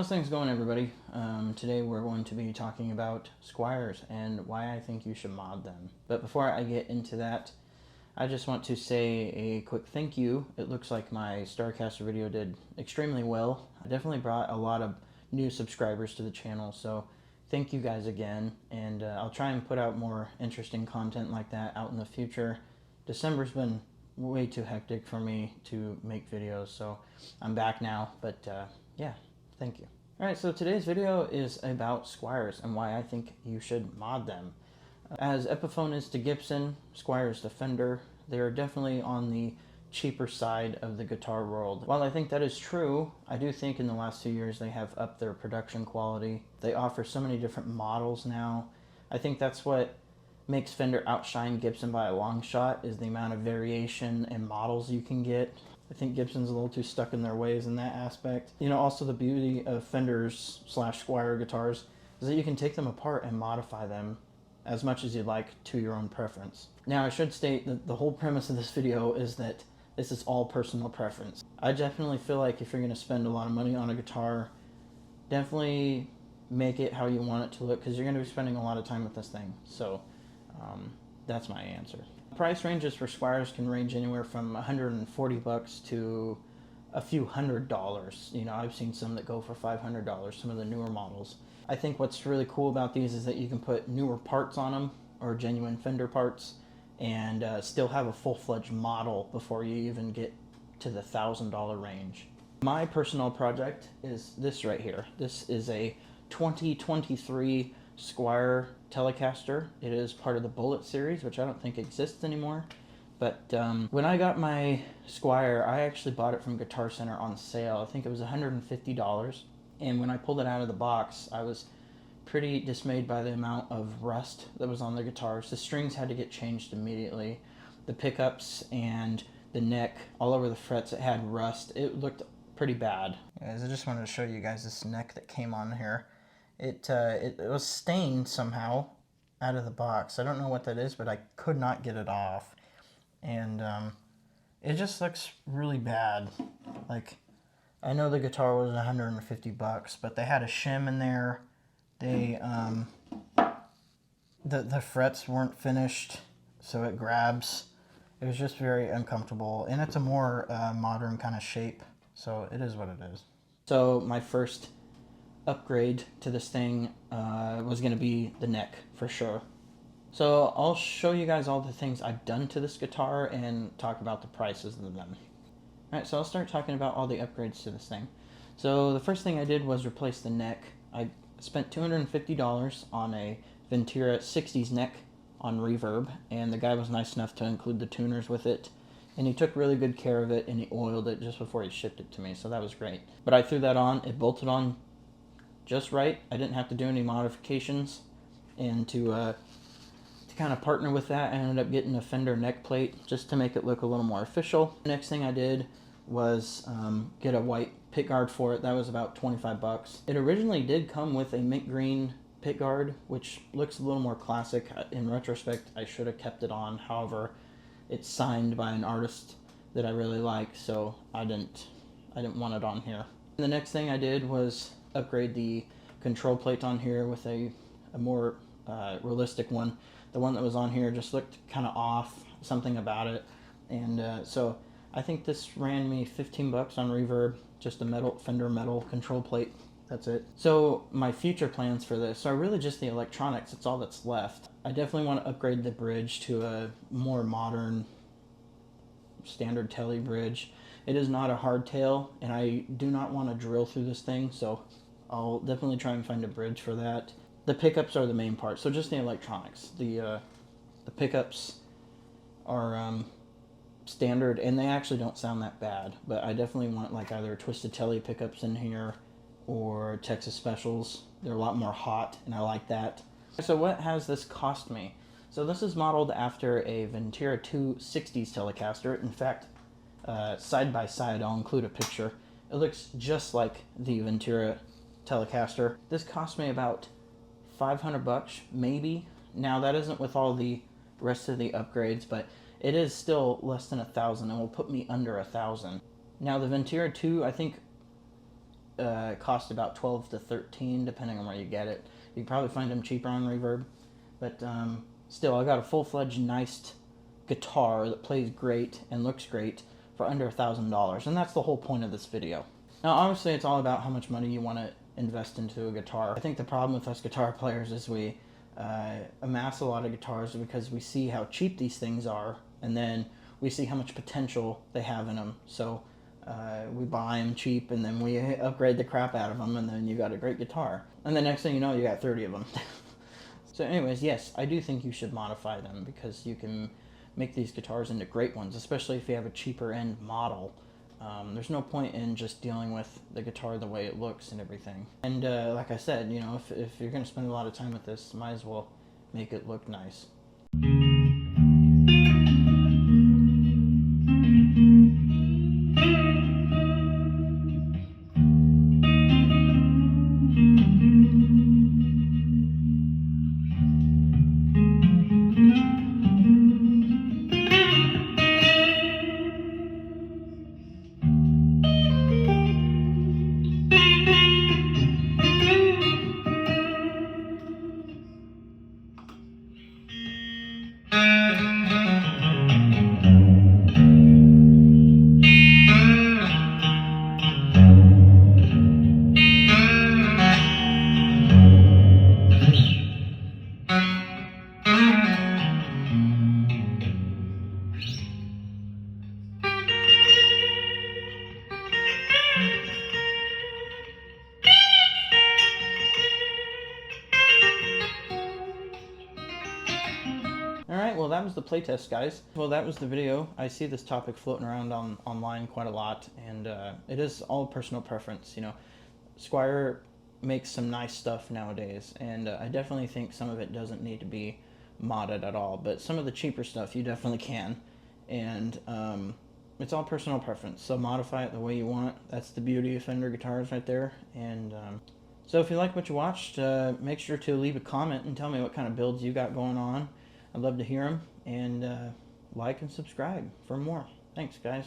How's things going, everybody? Today we're going to be talking about squires and why I think you should mod them. But before I get into that, I just want to say a quick thank you. It looks like my Starcaster video did extremely well. I definitely brought a lot of new subscribers to the channel, so thank you guys again. And I'll try and put out more interesting content like that out in the future. December's been way too hectic for me to make videos, so I'm back now. But yeah. Thank you. Alright, so today's video is about squires and why I think you should mod them. As Epiphone is to Gibson, Squier is to Fender, they are definitely on the cheaper side of the guitar world. While I think that is true, I do think in the last 2 years they have upped their production quality. They offer so many different models now. I think that's what makes Fender outshine Gibson by a long shot, is the amount of variation and models you can get. I think Gibson's a little too stuck in their ways in that aspect. You know, also the beauty of Fenders / Squier guitars is that you can take them apart and modify them as much as you'd like to your own preference. Now, I should state that the whole premise of this video is that this is all personal preference. I definitely feel like if you're going to spend a lot of money on a guitar, definitely make it how you want it to look, because you're going to be spending a lot of time with this thing. So that's my answer. Price ranges for squires can range anywhere from $140 to a few $100s. You know, I've seen some that go for $500, some of the newer models. I think what's really cool about these is that you can put newer parts on them, or genuine Fender parts, and still have a full-fledged model before you even get to the $1,000 range. My personal project is this right here. This is a 2023 Squier Telecaster. It is part of the Bullet series, which I don't think exists anymore. But when I got my Squier, I actually bought it from Guitar Center on sale. I think it was $150. And when I pulled it out of the box, I was pretty dismayed by the amount of rust that was on the guitars. The strings had to get changed immediately. The pickups and the neck, all over the frets, it had rust. It looked pretty bad. Guys, I just wanted to show you guys this neck that came on here. It was stained somehow out of the box. I don't know what that is, but I could not get it off. And it just looks really bad. Like, I know the guitar was $150, but they had a shim in there. They the frets weren't finished, so it grabs. It was just very uncomfortable, and it's a more modern kind of shape, so it is what it is. So my first upgrade to this thing was going to be the neck, for sure. So I'll show you guys all the things I've done to this guitar and talk about the prices of them. Alright, so I'll start talking about all the upgrades to this thing. So the first thing I did was replace the neck. I spent $250 on a Ventura 60s neck on Reverb, and the guy was nice enough to include the tuners with it. And he took really good care of it, and he oiled it just before he shipped it to me, so that was great. But I threw that on, it bolted on just right. I didn't have to do any modifications, and to kind of partner with that, I ended up getting a Fender neck plate just to make it look a little more official. The next thing I did was get a white pickguard for it. That was about 25 bucks. It originally did come with a mint green pickguard, which looks a little more classic. In retrospect, I should have kept it on. However, it's signed by an artist that I really like, so I didn't want it on here. And the next thing I did was upgrade the control plate on here with a more realistic one. The one that was on here just looked kind of off, something about it, and so I think this ran me 15 bucks on Reverb, just a Fender metal control plate. That's it. So my future plans for this are really just the electronics. It's all that's left. I definitely want to upgrade the bridge to a more modern standard Tele bridge. It is not a hardtail, and I do not want to drill through this thing, so I'll definitely try and find a bridge for that. The pickups are the main part, so just the electronics. The pickups are standard, and they actually don't sound that bad, but I definitely want like either Twisted Tele pickups in here or Texas Specials. They're a lot more hot, and I like that. So what has this cost me? So this is modeled after a Ventura 2 60s Telecaster. In fact, side by side, I'll include a picture. It looks just like the Ventura Telecaster. This cost me about 500 bucks, maybe. Now that isn't with all the rest of the upgrades, but it is still less than $1,000 and will put me under $1,000. Now the Ventura 2, I think cost about 12 to 13 depending on where you get it. You can probably find them cheaper on Reverb, but still, I got a full-fledged nice guitar that plays great and looks great for under $1,000, and that's the whole point of this video. Now, obviously, it's all about how much money you want to invest into a guitar. I think the problem with us guitar players is we amass a lot of guitars because we see how cheap these things are, and then we see how much potential they have in them. So we buy them cheap, and then we upgrade the crap out of them, and then you got a great guitar. And the next thing you know, you got 30 of them. So anyways, yes, I do think you should modify them because you can make these guitars into great ones, especially if you have a cheaper end model. There's no point in just dealing with the guitar the way it looks and everything. And like I said, you know, if you're going to spend a lot of time with this, might as well make it look nice. Alright, well that was the playtest, guys. Well, that was the video. I see this topic floating around online quite a lot, and it is all personal preference. You know, Squier makes some nice stuff nowadays, and I definitely think some of it doesn't need to be modded at all, but some of the cheaper stuff you definitely can, and it's all personal preference, so modify it the way you want. That's the beauty of Fender guitars right there. And so if you like what you watched, make sure to leave a comment and tell me what kind of builds you got going on. I'd love to hear them, and like and subscribe for more. Thanks, guys.